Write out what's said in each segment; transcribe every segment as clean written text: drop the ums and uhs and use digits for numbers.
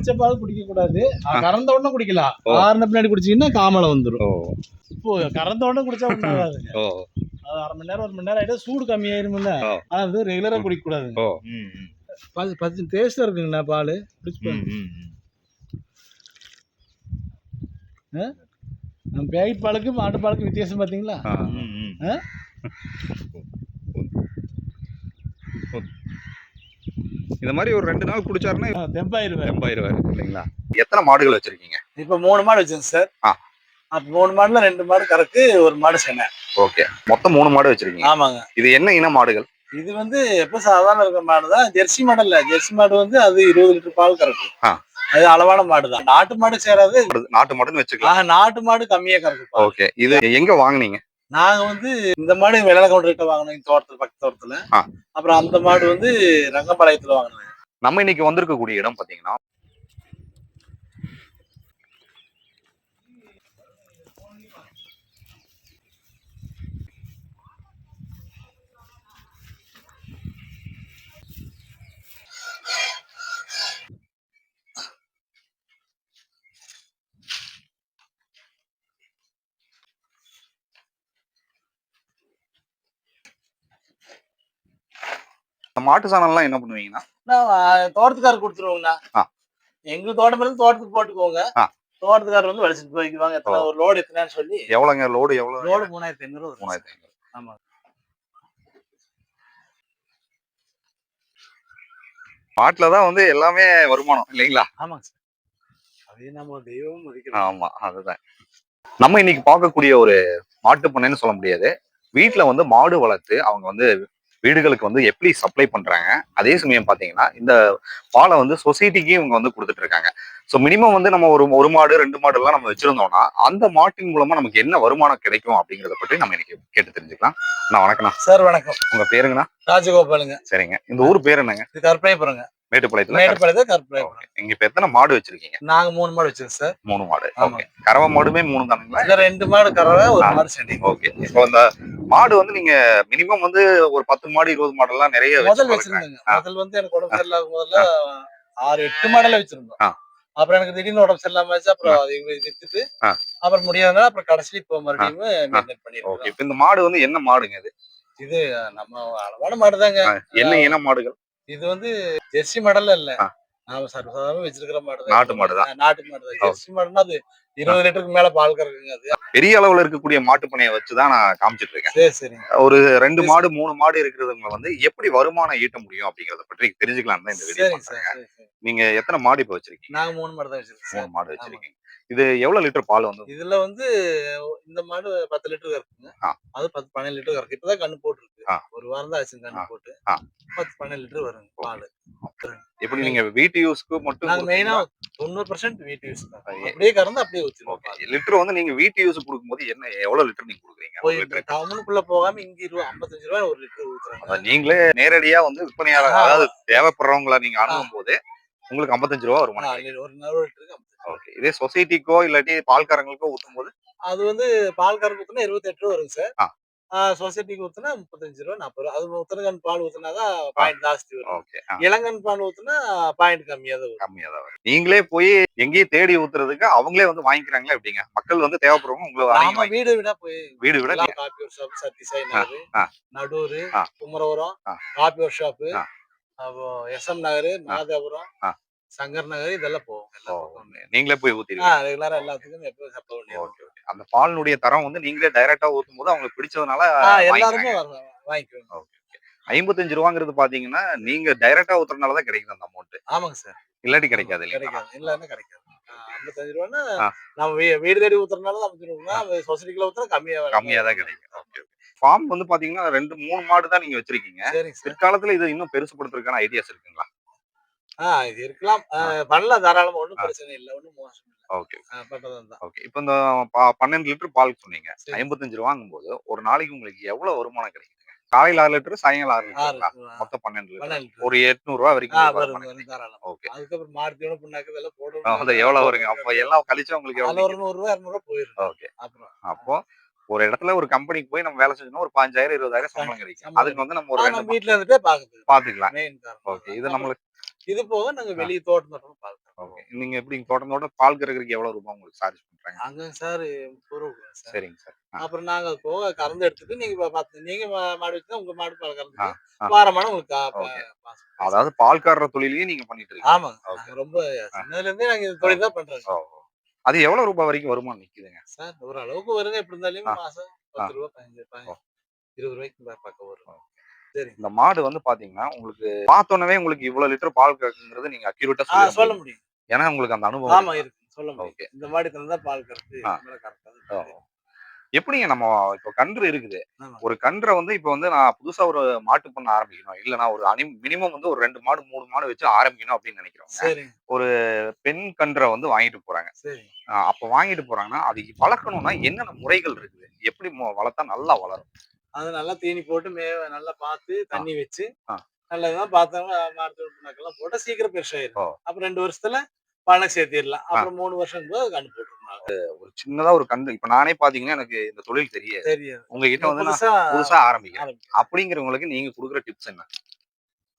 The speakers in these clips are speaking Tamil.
பச்சை பால் குடிக்க கூடாது. கறந்த உடனே குடிக்கலாம். ஆறுன பின்னாடி குடிச்சீங்கன்னா காமலை வந்துடும். இப்போ கறந்த உடனே குடிச்சா ஒன்றும் ஆகாதுங்க. அது 1/2 மணி நேரம் 1 மணி நேரம் ஆகிடும், சூடு கம்மியாயிருமில்ல. ஆனால் அது ரெகுலராக குடிக்கக்கூடாதுங்க. பத்து டேஸ்ட்டாக இருக்குங்கண்ணா பால். நம்ம பேக்கெட் பாலுக்கு மாட்டு பாலுக்கு வித்தியாசம் பார்த்தீங்களா? இந்த மாதிரி ஒரு 2 நாள் குடிச்சாருன்னா தெம்பாயிருவாரு இல்லைங்களா? எத்தனை மாடுகள் வச்சிருக்கீங்க? இப்போ 3 மாடு வச்சுங்க சார். அப்போ 3 மாடுல 2 மாடு கறக்கு, 1 மாடு செனை. ஓகே, மொத்தம் 3 மாடு வச்சிருக்கீங்க. ஆமாங்க. இது என்ன இன மாடுகள்? இது வந்து எப்போ சாதாரண இருக்கிற மாடு தான். ஜெர்சி மாடு இல்ல. ஜெர்சி மாடு வந்து அது 20 லிட்டர் பால் கறக்கும். அது அளவான மாடு தான். நாட்டு மாடு சேராது. நாட்டு மாடுன்னு வச்சுக்கலாம். நாட்டு மாடு கம்மியா கறக்கும். ஓகே, இது எங்க வாங்குனீங்க? நாங்க வந்து இந்த மாடு வெள்ளை கவுண்டர்கிட்ட வாங்கினோம், தோட்டத்துல பக்கத்து தோட்டத்துல. அப்புறம் அந்த மாடு வந்து ரங்கம்பாளையத்துல வாங்கினோம். நம்ம இன்னைக்கு வந்திருக்கக்கூடிய இடம் பாத்தீங்கன்னா மாட்டு சாணம்லாம் என்ன பண்ணுவீங்கன்னா தோட்டத்துக்காரர் கொடுத்துருவோங்கண்ணா. எங்க தோட்டம் இருந்து தோட்டத்துக்கு போட்டுக்கோங்க. தோட்டத்துக்காரர் வந்து வலிச்சுட்டு போய்க்குவாங்க. எத்தனை ஒரு லோடு எத்தனைன்னு சொல்லி. எவ்வளவுங்க லோடு? எவ்வளவு லோடு 3500. 3500. ஆமா. மாட்டுலதான் வந்து எல்லாமே வருமானம் இல்லைங்களா? ஆமாங்க சார். அதே நம்ம தெய்வம் மதிக்கிறோம். ஆமா, அதுதான். நம்ம இன்னைக்கு பார்க்கக்கூடிய ஒரு மாட்டு பண்ணைன்னு சொல்ல முடியாது. வீட்டுல வந்து மாடு வளர்த்து அவங்க வந்து வீடுகளுக்கு வந்து எப்படி சப்ளை பண்றாங்க. அதே சமயம் பாத்தீங்கன்னா இந்த பாலை வந்து சொசைட்டிக்கு இவங்க வந்து கொடுத்துட்டு இருக்காங்க. ஸோ மினிமம் வந்து நம்ம ஒரு மாடு 2 மாடு எல்லாம் நம்ம வச்சிருந்தோம்னா அந்த மாட்டின் மூலமா நமக்கு என்ன வருமானம் கிடைக்கும் அப்படிங்கறத பற்றி நம்ம இன்னைக்கு கேட்டு தெரிஞ்சுக்கலாம். நான் வணக்கம்ண்ணா. சார் வணக்கம். உங்க பேருங்கண்ணா? ராஜகோபாலுங்க. சரிங்க. இந்த ஊர் பேர் என்னங்க? கற்பனைபுரங்க. மேட்டுப்பாளையத்துல கற்பனைபுரம். இங்க இப்ப எத்தனை மாடு வச்சிருக்கீங்க? நாங்க 3 மாடு வச்சிருக்கோம் சார். 3 மாடு. ஓகே. கறவை மாடுமே 3 தானுங்களா? இல்ல 2 மாடு கறவை, 1 மாடு சென்னை. ஓகே. இப்போ அந்த மாடு வந்து நீங்க மினிமம் வந்து ஒரு 10 மாடு 20 மாடு எல்லாம் நிறைய முதல் வச்சிருந்தீங்க. முதல் வந்து எனக்கு உடம்பு சரியில்லாத முதல்ல 6-8 மாடல வச்சிருந்தோம். அப்புறம் எனக்கு திடீர்னு உடம்பு சரியில்லாம ஆச்சு. அப்புறம் வித்துட்டு அப்புறம் முடியாதனால அப்புறம் கடைசியில இப்போ மறுபடியும் மெயின்டைன் பண்ணிருக்கோம். ஓகே. இப்போ இந்த மாடு வந்து என்ன மாடுங்க இது? இது நம்ம அளவான மாடு தாங்க. என்ன இன மாடுகள்? இது வந்து ஜெர்சி மாடல்ல இல்ல. நாம சர்வசாதாரணமா வச்சிருக்கிற மாடு தான். நாட்டு மாடு தான். நாட்டு மாடு தான். ஜெர்சி மாடுனா அது 20 லிட்டருக்கு மேல பால் கறக்குங்க. அது பெரிய அளவுல இருக்கக்கூடிய மாட்டு பண்ணையை வச்சுதான் நான் காமிச்சிட்டு இருக்கேன். சரி சரி. ஒரு 2 மாடு 3 மாடு இருக்கிறவங்க வந்து எப்படி வருமானம் ஈட்ட முடியும் அப்படிங்கறத பற்றி தெரிஞ்சுக்கலாம் தான் இந்த வீடியோ பண்றேன். நீங்க எத்தனை மாடு இப்ப வச்சிருக்கீங்க? நாங்க 3 மாடு தான் வச்சிருக்கோம். 3 மாடு வச்சிருக்கீங்க. இது எவ்வளவு லிட்டர் பால் வந்து? இதுல வந்து இந்த மாடு 10 லிட்டர் கறக்குங்க. அது 10-12 லிட்டர் கறக்கு. இப்பதான் கண்ணு போட்டுருக்கு. ஒரு வாரம் தான் ஆச்சு கண்ணு போட்டு. 10-12 லிட்டர் வருங்க பால். எப்படி நீங்க வீட்டு யூஸ்க்கு மட்டும்? நாங்க மெயினா 90% வீட்டு யூஸ் தான். அப்படியே கறந்து அப்படியே ஊத்திடுவோம். லிட்டர் வந்து நீங்க வீட்டு யூஸ் கொடுக்கும்போது என்ன எவ்வளவு லிட்டர் நீங்க கொடுக்குறீங்க? டவுனுக்குள்ள போகாம இங்க 55 ரூபாய் 1 லிட்டர் ஊத்துறாங்க. நீங்களே நேரடியா வந்து விற்பனையாளர், அதாவது தேவைப்படுறவங்கள நீங்க அணுகும் போது உங்களுக்கு 55 ரூபாய் வருமானம். ஒரு லிட்டருக்கு 55. ஓகே. இதே சொசைட்டிக்கோ இல்லாட்டி பால்காரங்களுக்கோ ஊத்தும் போது அது வந்து பால்காரங்க ஊத்துனா 28 ரூபா வருங்க சார். சொசைட்டிக்கு ஊத்துனா 35 ரூபா 40 ரூபா. அது உத்தரகன் பால் ஊத்துனாதான் பாயிண்ட் ஜாஸ்தி வரும். ஓகே. இளங்கன் பால் ஊத்துனா பாயிண்ட் கம்மியா தான் வரும். நீங்களே போய் எங்கேயும் தேடி ஊத்துறதுக்கு அவங்களே வந்து வாங்கிக்கிறாங்களா எப்படிங்க? மக்கள் வந்து தேவைப்படுறவங்க உங்களை வீடு வீடா போய் வீடு விட coffee workshop, Sathyasai Nagar, Nadur, Kumarapuram coffee workshop, அப்புறம் SM நகர், மாதேபுரம், சங்கர் நகர் இதெல்லாம் போவோம். நீங்களே போய் ஊத்திடுவீங்க ரெகுலரா எல்லாத்துக்கும் எப்பவும் சப்ளை பண்ணுவோம். Okay okay. அந்த பாலினுடைய தரம் வந்து நீங்களே டைரக்டா ஊத்தும் போது அவங்களுக்கு பிடிச்சதுனால எல்லாருமே வாங்கிக்குவாங்க. ஓகே. 55 ரூபாங்கிறது பாத்தீங்கன்னா நீங்க டைரக்டா ஊத்துறதுனால தான் கிடைக்குது அந்த அமௌண்ட். ஆமாங்க சார். இல்லாட்டி கிடைக்காது. எல்லாமே கிடைக்காது. 55 ரூபான்னா நம்ம வீடு தேடி ஊத்துறதுனால 55 ரூபா. சொசைட்டிக்குள்ள ஊத்துனா கம்மியா தான் கிடைக்கும். ஓகே. ஃபார்ம் வந்து பாத்தீங்கன்னா 2-3 மாடு தான் நீங்க வச்சிருக்கீங்க. பிற்காலத்துல இது இன்னும் பெருசுபடுத்துறதுக்கான ஐடியாஸ் இருக்குங்களா? இது இருக்கலாம். பண்ணலாம் தாராளமா. ஒண்ணும் பிரச்சனை இல்ல. ஒண்ணும் மோசம் இல்ல. ஓகே. பண்றதுதான். ஓகே. இப்போ இந்த 12 லிட்டர் பால் சொன்னீங்க. 55 ரூபாங்கும் போது ஒரு நாளைக்கு உங்களுக்கு எவ்வளவு வருமானம் கிடைக்குதுங்க? காலையில 6 லிட்டர், சாயங்காலம் 6 லிட்டர், மொத்தம் 12 லிட்டர். ஒரு 800 ரூபாய் வரைக்கும் வரும் தாராளமா. ஓகே. அதுக்கப்புறம் மார்க்கெட் புண்ணாக்கு இதெல்லாம் போடுவோம். அது எவ்வளவு வருங்க? அப்ப எல்லாம் கழிச்சு உங்களுக்கு எவ்வளவு? 100 ரூபாய் 200 ரூபாய் போயிடும். ஓகே. அப்போ ஒரு இடத்துல ஒரு கம்பெனிக்கு போய் நம்ம வேலை செஞ்சோம்னா ஒரு 15,000 20,000 சம்பளம் கிடைக்கும். அதுக்கு வந்து நம்ம ஒரு வீட்டுல இருந்துட்டே பாத்துக்கலாம். ஓகே. இது நம்மளுக்கு இது போக நாங்க வெளியே தோட்டம் பார்க்கிறோம். ஓகே. நீங்க எப்படி தொடர்ந்து பால் கறக்கறதுக்கு எவ்வளவு ரூபாய் உங்களுக்கு சார்ஜ் பண்றாங்க? அங்க சார் ரூ. 30 சார். சரிங்க சார். அப்புறம் நாங்க போக கறந்து எடுத்துட்டு நீங்க பார்த்து நீங்க மாடு வச்சுன்னா உங்க மாடு பால் ஆ, கறந்துட்டு ஆ. வாரமான உங்களுக்கு ஓகே. அதாவது பால் கறக்கிற தொழிலையும் நீங்க பண்ணிட்டு இருக்கீங்க. ஆமாங்க. நாங்க ரொம்ப சின்னதுல இருந்தே நாங்க இந்த தொழில் தான் பண்றோம். ஓ. அது எவ்வளவு ரூபாய் வரைக்கும் வருமானம் நிக்குதுங்க? சார் ஓரளவுக்கு வருங்க. எப்படி இருந்தாலும் மாசம் ஆ. ரூ. 10 15 ரூ. 20 பக்கம் வரும். சரி. இந்த மாடு வந்து பாத்தீங்கன்னா உங்களுக்கு பார்த்தோன்னே உங்களுக்கு இவ்வளவு லிட்டர் பால் கறக்குங்கிறது நீங்க அக்யூரேட்டா சொல்ல முடியும். ஏன்னா உங்களுக்கு அந்த அனுபவம் ஆமா இருக்கு. சொல்ல முடியும். ஓகே. இந்த மாடு தான் பால் கறக்கு. கறக்காது. எப்படிங்க நம்ம இப்போ கன்று இருக்குது. ஆமா. ஒரு கன்றை வந்து இப்போ வந்து நான் புதுசா ஒரு மாட்டு பண்ண ஆரம்பிக்கணும். இல்ல நான் ஒரு மினிமம் வந்து ஒரு 2 மாடு 3 மாடு வச்சு ஆரம்பிக்கணும் அப்படின்னு நினைக்கிறோம். சரி. ஒரு பெண் கன்றை வந்து வாங்கிட்டு போறாங்க. சரி. அப்ப வாங்கிட்டு போறாங்கன்னா அது வளர்க்கணும்னா என்னென்ன முறைகள் இருக்குது? எப்படி வளர்த்தா நல்லா வளரும்? அது நல்லா தீனி போட்டு நல்லா பார்த்து தண்ணி வச்சு ஆ. நல்லதா பார்த்தாங்க மாட்டு போட்டா சீக்கிரம் பெருசாயிரும். அப்புறம் 2 வருஷத்துல பணம் சேர்த்திடலாம். அப்புறம் 3 வருஷம் போது கண்டு போட்டுருவாங்க. ஒரு சின்னதா ஒரு கன்று இப்ப நானே பாத்தீங்கன்னா எனக்கு இந்த தொழில் தெரியாது. உங்ககிட்ட வந்து நான் புதுசா ஆரம்பிக்கிறேன். அப்படிங்கிறவங்களுக்கு நீங்க கொடுக்குற டிப்ஸ் என்ன?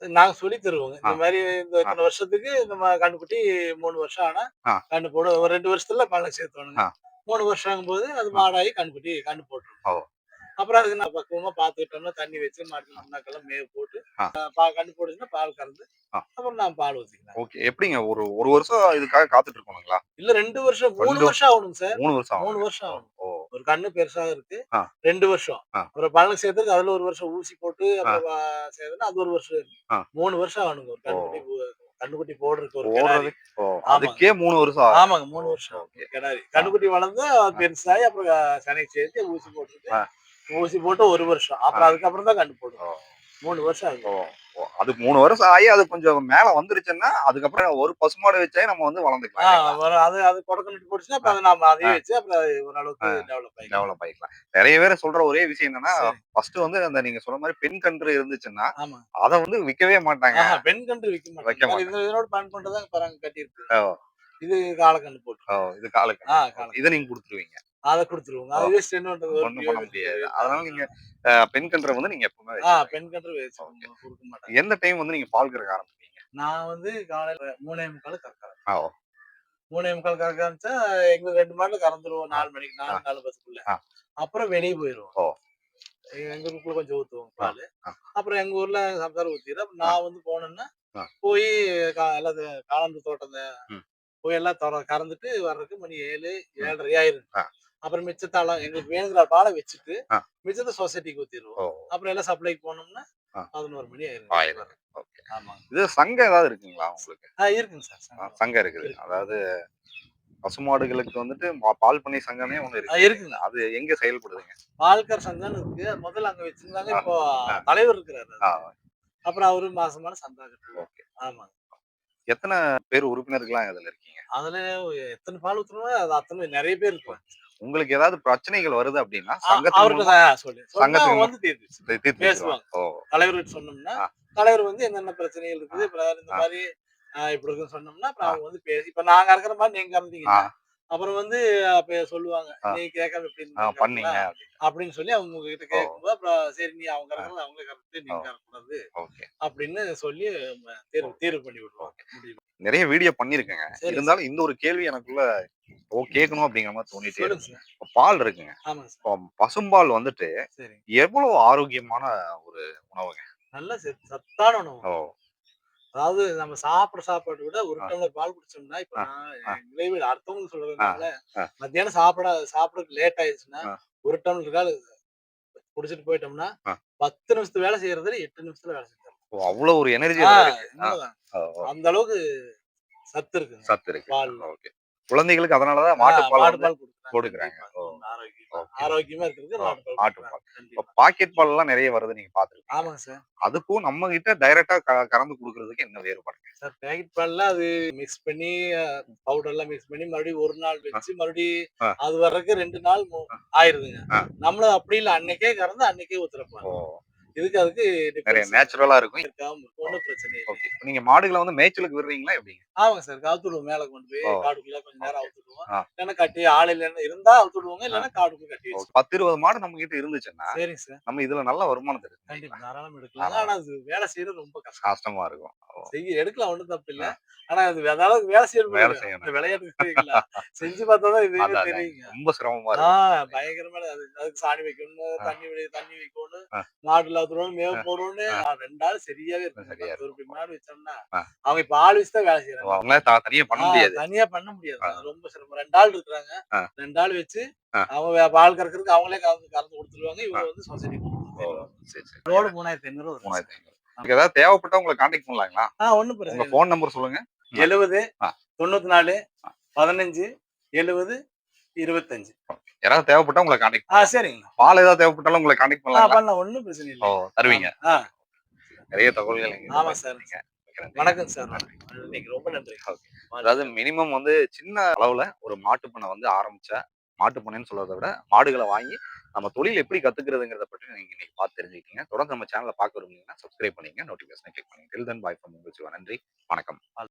நாங்க சொல்லி தருவோங்க. இந்த மாதிரி இத்தனை வருஷத்துக்கு இந்த கண்ணுக்குட்டி 3 வருஷம் ஆனா கண்ணு போடும். ஒரு 2 வருஷத்துல பணம் சேர்த்தோணுங்க. 3 வருஷம் ஆகும்போது அது மாடாகி கண்ணுக்குட்டி கண்ணு போட்டுரும். அப்புறம் அதுக்கு நான் பக்குவமா பாத்துக்கிட்டோம்னா தண்ணி வச்சு மாட்டு முன்னாக்கெல்லாம் மேவு போட்டு கண்ணு போடுச்சுன்னா பால் கறந்து அப்புறம் நான் பால் ஊத்திக்கிறேன். ஓகே. எப்படிங்க ஒரு ஒரு வருஷம் இதுக்காக காத்துட்டு இருக்கணுங்களா? இல்ல 2 வருஷம் 3 வருஷம் ஆகணும் சார். 3 வருஷம் 3 வருஷம் ஆகும். ஒரு கண்ணு பெருசா இருக்கு 2 வருஷம். ஆ. அப்புறம் பழம் சேர்த்துக்கு அதுல ஒரு வருஷம் ஊசி போட்டு அப்புறம் சேர்த்துனா அது ஒரு வருஷம் 3 வருஷம் ஆகணுங்க. ஒரு கண்ணுக்குட்டி போடுறதுக்கு ஒரு கிடாரி. அதுக்கே 3 வருஷம் ஆகும். ஆமாங்க 3 வருஷம் கிடாரி. கண்ணுக்குட்டி வளர்ந்து பெருசாகி அப்புறம் சனை சேர்த்து ஊசி போட்டுட்டு ஊசி போட்டு 1 வருஷம். அப்புறம் அதுக்கப்புறம் தான் கண்டு போடும். 3 வருஷம் ஆகும். அது 3 வருஷம் ஆகி அது கொஞ்சம் மேல வந்துருச்சுன்னா அதுக்கப்புறம் ஒரு பசுமாடு வச்சே நம்ம வந்து வளர்ந்துக்கலாம். அது கொடக்கணிட்டு போடுச்சுன்னா அப்ப நாம அதையே வச்சு அப்புறம் ஓரளவுக்கு டெவலப் ஆயிக்கலாம். நிறைய பேர் சொல்ற ஒரே விஷயம் என்னன்னா ஃபர்ஸ்ட் வந்து அந்த நீங்க சொல்ற மாதிரி பெண் கன்று இருந்துச்சுன்னா அத வந்து விக்கவே மாட்டாங்க. பெண் கன்று விக்க மாட்டாங்க. இதனோட பயன் பண்றதா பராங்க கட்டி இருக்கு. இது காலக்கன்று போட்டு. இது காலக்கன்று. இத நீங்க கொடுத்துருவீங்க. அத கொடுத்துருவோம். அது வேஸ்ட் என்ன பண்றது? ஒண்ணும் பண்ண முடியாது. அதனால நீங்க பெண் கன்றை வந்து நீங்க எப்பவுமே பெண் கன்று கொடுக்க மாட்டேன். எந்த டைம் வந்து நீங்க பால் கறக்க ஆரம்பிப்பீங்க? நான் வந்து காலையில 3:45 கறக்கிறேன். 3:45 கறக்க ஆரம்பிச்சா எங்களுக்கு 2 மாடுல கறந்துருவோம் 4 மணிக்கு 4:10க்குள்ள. அப்புறம் வெளியே போயிருவோம். எங்க ஊருக்குள்ள கொஞ்சம் ஊத்துவோம் பால். அப்புறம் எங்க ஊர்ல சம்சாரம் ஊத்திடு. நான் வந்து போனேன்னா போய் எல்லாத்தையும் காளாந்து தோட்டம் போய் எல்லாம் கறந்துட்டு வர்றதுக்கு மணி 7 7:30 ஆயிரும். அப்புறம் மிச்சத்தாளம் எங்களுக்கு வேணுங்கிற பாலை வச்சுட்டு மிச்சத்தை சொசைட்டிக்கு ஊத்திடுவோம். அப்புறம் எல்லாம் சப்ளைக்கு போனோம்னா 11 மணி ஆயிரும். ஆமா. இது சங்கம் ஏதாவது இருக்குங்களா உங்களுக்கு? இருக்குங்க சார். சங்கம் இருக்குது. அதாவது பசுமாடுகளுக்கு வந்துட்டு பால் பண்ணை சங்கமே ஒண்ணு இருக்கு. இருக்குங்க. அது எங்க செயல்படுதுங்க? பால்கர் சங்கம்னு இருக்கு. முதல்ல அங்க வச்சிருந்தாங்க. இப்போ தலைவர் இருக்கிறாரு. அப்புறம் அவரு மாசமான சந்தா கட்டுவாங்க. ஆமாங்க. எத்தனை பேர் உறுப்பினர்கள்லாம் இதுல இருக்கீங்க? அதுல எத்தனை பால் ஊத்துறோமோ அது அத்தனை நிறைய பேர் இருப்பாங்க. உங்களுக்கு ஏதாவது பிரச்சனைகள் வருது அப்படின்னா சங்கத்துக்கு வந்து தீர்த்து பேசுவாங்க. தலைவர்கிட்ட சொன்னோம்னா தலைவர் வந்து என்னென்ன பிரச்சனைகள் இருக்குது இந்த மாதிரி இப்படி இருக்குன்னு சொன்னோம்னா அப்புறம் அவங்க வந்து பேசி இப்ப நாங்க இருக்கிற மாதிரி நீங்க கறந்தீங்கன்னா அப்புறம் வந்து சொல்லுவாங்க நீ கேட்காம எப்படி பண்ணீங்க அப்படின்னு சொல்லி அவங்க உங்ககிட்ட கேட்கும்போது அப்புறம் சரி நீ அவங்க கறந்து அவங்களே கறந்து நீங்க கறக்கூடாது அப்படின்னு சொல்லி தீர்வு பண்ணி விடுவாங்க. நிறைய வீடியோ பண்ணிருக்கேங்க. இருந்தாலும் இந்த ஒரு கேள்வி எனக்குள்ள கேட்கணும் அப்படிங்கிற மாதிரி தோணிட்டே. பால் இருக்குங்க. பசும்பால் வந்துட்டு எவ்வளவு ஆரோக்கியமான ஒரு உணவுங்க? நல்ல சத்தான உணவு. அதாவது நம்ம சாப்பிட சாப்பாடு விட ஒரு டம்ளர் பால் குடிச்சோம்னா இப்ப நான் அடுத்தவங்க சொல்றதுனால மத்தியானம் சாப்பிட லேட் ஆயிடுச்சுன்னா ஒரு டம்ளர் கால் குடிச்சிட்டு போயிட்டோம்னா 10 நிமிஷத்து வேலை செய்யறதுல 8 நிமிஷத்துல வேலை செஞ்சிடலாம். அவ்வளவு ஒரு எனர்ஜி அந்த அளவுக்கு சத்து இருக்கு பால். குழந்தைகளுக்கு அதனாலதான் மாட்டுப்பால் கொடுக்குறாங்க. ஆரோக்கியமா இருக்கிறது மாட்டுப்பால். பாக்கெட் பால் எல்லாம் நிறைய வருது நீங்க பாத்துருக்கீங்க. ஆமாங்க சார். அதுக்கும் நம்ம கிட்ட டைரக்டா கறந்து குடுக்கறதுக்கு என்ன வேறுபாடுங்க சார்? பாக்கெட் பால்ல அது மிக்ஸ் பண்ணி பவுடர் எல்லாம் மிக்ஸ் பண்ணி மறுபடியும் ஒரு நாள் வச்சு மறுபடியும் அது வர்றதுக்கு 2 நாள் ஆயிருதுங்க. நம்மள அப்படி இல்ல அன்னைக்கே கறந்து அன்னைக்கே ஊத்துறப்ப இதுக்கு அதுக்கு நிறைய டிஃபரன்ஸ் நேச்சுரலா இருக்கும். ஒண்ணும் பிரச்சனை இல்லை. ஓகே. நீங்க மாடுகள வந்து மேய்ச்சலுக்கு விடுறீங்களா எப்படிங்க? ஆமாங்க சார். அவுத்துடுவோம். மேல கொண்டு போய் ஓ! காட்டுக்குள்ள கொஞ்ச நேரம் ஓகே. அவுத்துடுவோம். ஆ. இல்லன்னா கட்டி ஆள் இல்லன்னா இருந்தா அவுத்துடுவோங்க. ஆ. இல்லன்னா காட்டுக்குள்ள கட்டி ஓ வச்சுருவோம். 10, 20 மாடு நம்ம கிட்ட இருந்துச்சுன்னா, சரிங்க சார். நம்ம இதுல நல்ல வருமானம் தெரியும். கண்டிப்பா. தாராளமா எடுக்கலாங்க. ஆமா. ஆனா அது வேலை செய்யறது ரொம்ப கஷ்டம். கஷ்டமா இருக்கும். ஓ! எடுக்கலாம் ஒண்ணும் தப்பு இல்ல. ஆ. ஆனா அது அந்த அளவுக்கு வேலை செய்யணும் வேலை இல்லையா? இந்த செய்யணும். விளையாட்டுக்கு இல்ல. செஞ்சு பார்த்தா தான் இதுவே அதான் அதாங்க. தெரியுங்க. ரொம்ப சிரமமா ஆ இருக்கும். பயங்கரமான அதுக்கு சாணி வைக்கணும், ஆ. தண்ணி வைக்கணும், ஆ. மாடுல அவுத்துறணும், மேவு ஆ. போடணும்னு ஆ. 2 ஆள் சரியாவே இருக்குங்க. சரியா 10 இருக்கும். மாடு வச்சோம்னா, ஆ. அவங்க இப்ப ஆள் வச்சு தான் வேலை செய்றாங்க. அவங்களால தனியா பண்ண முடியாது. தனியா பண்ண முடியாதுங்க. ஆ. அது ரொம்ப சிரமம். 2 ஆள் இருக்கிறாங்க. ஆ. 2 ஆள் வச்சு ஆ. அவங்க பால் கறக்கிறதுக்கு அவங்களே கறந்து கறந்து குடுத்துருவாங்க. ஆ. இவங்க வந்து சொசைட்டிக்கு ஓ! குடுத்துருவாங்க. சரி, சரி. லோடு 3500 வரும் சார். 3500. உங்களுக்கு ஏதாவது தேவைப்பட்டா உங்கள கான்டாக்ட் பண்ணலாங்களா? ஒண்ணும் பிரச்சனை உங்க இல்ல. ஃபோன் நம்பர் சொல்லுங்க. 70 ஆ. 94 ஆ. 15 70 25. யாராவது தேவைப்பட்டா உங்கள கான்டாக்ட் பண்ணலாம். சரிங்க. பால் ஏதாவது தேவைப்பட்டாலும் உங்கள கான்டாக்ட் பண்ணலாங்களா? பண்ணலாம். ஒண்ணும் பிரச்சனை ஓ! இல்ல. தருவீங்க. ஆ. நிறைய தகவல்கள் என்கிட்ட ஆமா சார். பகிர்ந்தீங்க. மிக்க நன்றி. வணக்கம் சார். நன்றி. இன்னைக்கு ரொம்ப நன்றி. ஓகே. அதாவது மினிமம் வந்து சின்ன அளவுல ஒரு மாட்டு பண்ணை வந்து ஆரம்பிச்சா, மாட்டு பண்ணைன்னு சொல்றத விட மாடுகள வாங்கி நம்ம தொழில் எப்படி கத்துக்கிறதுங்கிறத பற்றி நீங்க இன்னைக்கு பார்த்து தெரிஞ்சுக்கிட்டீங்க. தொடர்ந்து நம்ம சேனல பார்க்க விரும்புனீங்கன்னா சப்ஸ்கிரைப் பண்ணிக்கங்க. நோட்டிஃபிகேஷன கிளிக் பண்ணுங்க. டில் தென் பாய் ஃப்ரம் உங்கள் சிவா. நன்றி. வணக்கம்.